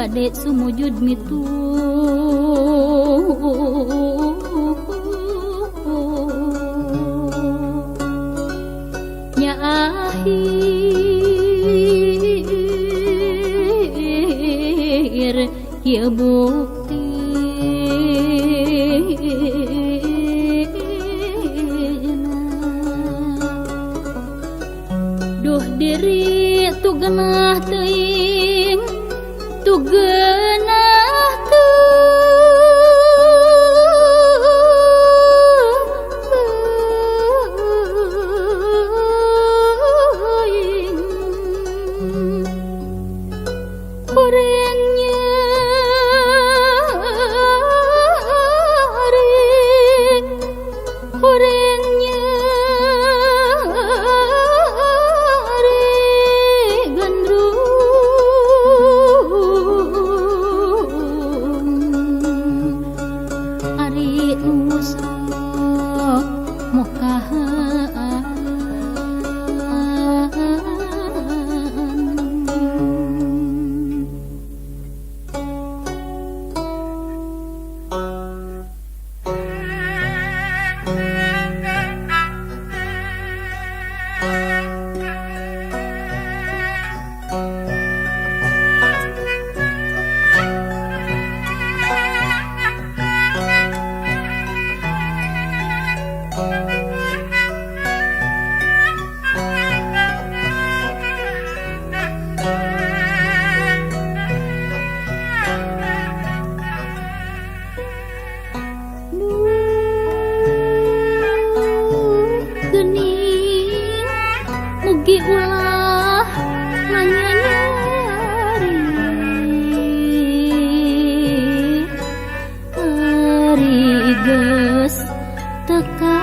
bade sumujud mitu nya akhir ya bukti duh diri tu genah teuing tu genah teuing orangnya orangnya mugi ulah nganyari ari geus teka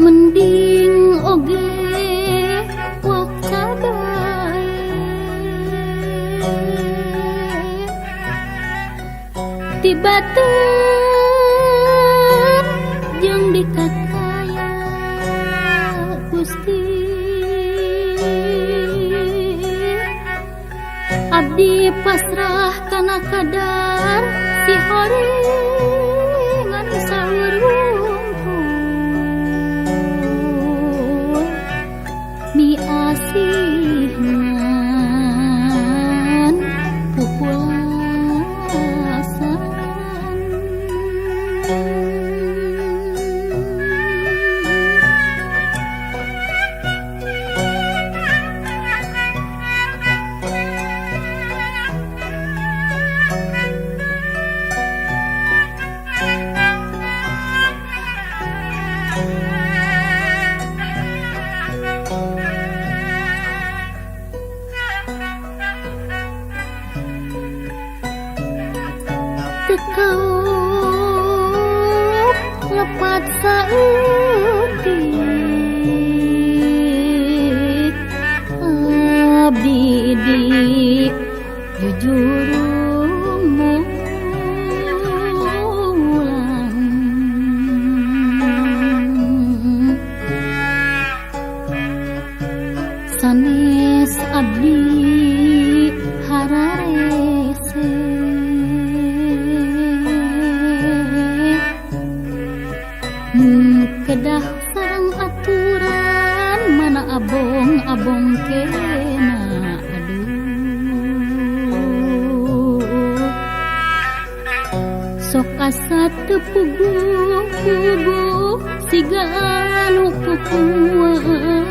mending oge tibatur jeung dikakaya Gusti abdi pasrah kana kadar si horengan saur wungkul mi asihnan pupulan tekau lepat sautik abdi di jujur mulang sanes abdi hararese kedah sareng aturan mana abong-abong kena aduh sok asa teu puguh-puguh siga anu pupuasan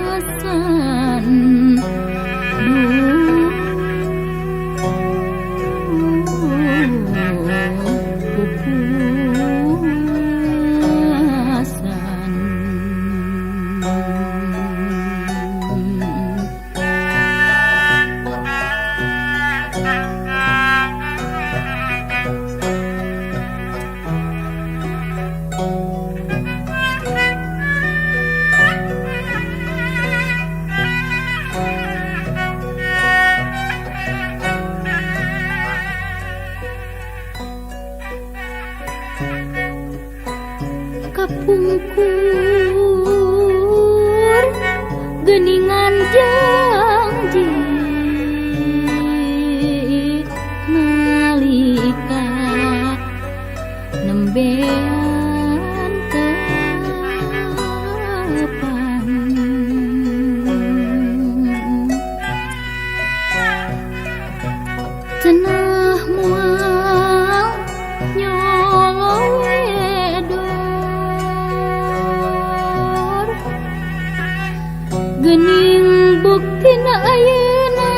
Gening buktina ayeuna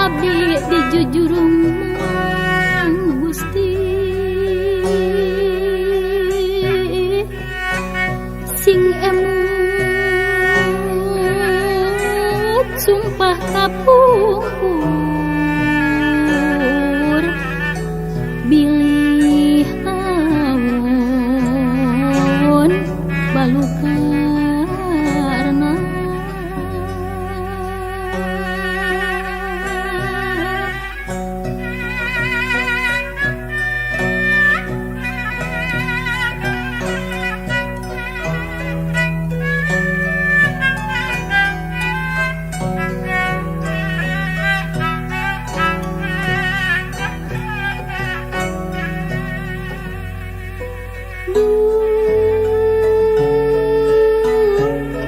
abdi dijujurung mang Gusti sing emut sumpah kapungkur bilih awon balukarna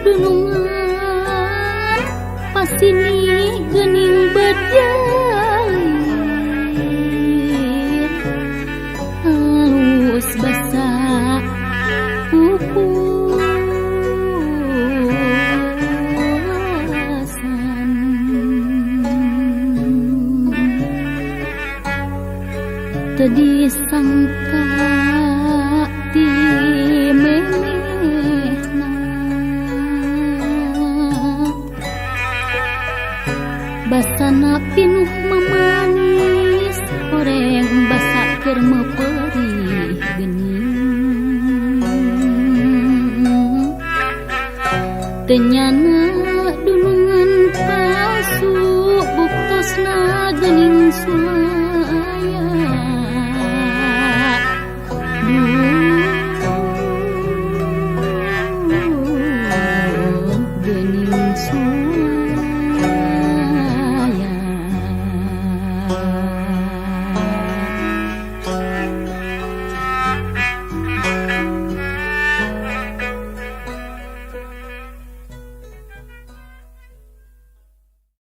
dunungan pasini gening berjalir halus basa pupusan tadi sangka ti memehna basana pinuh memanis horeng basa keur meperih geuning teu nyana dunungan palsu buktosna geuning sula